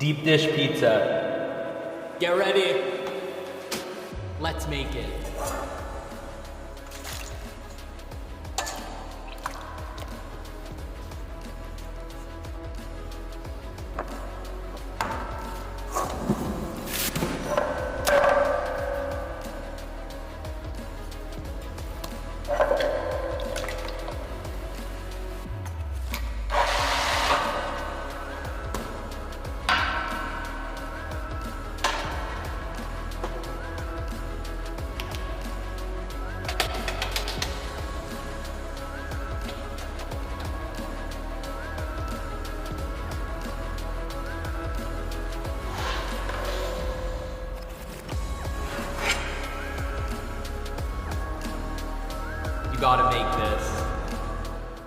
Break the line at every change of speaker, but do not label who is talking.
Deep dish pizza.
Get ready. Let's make it. You gotta make this.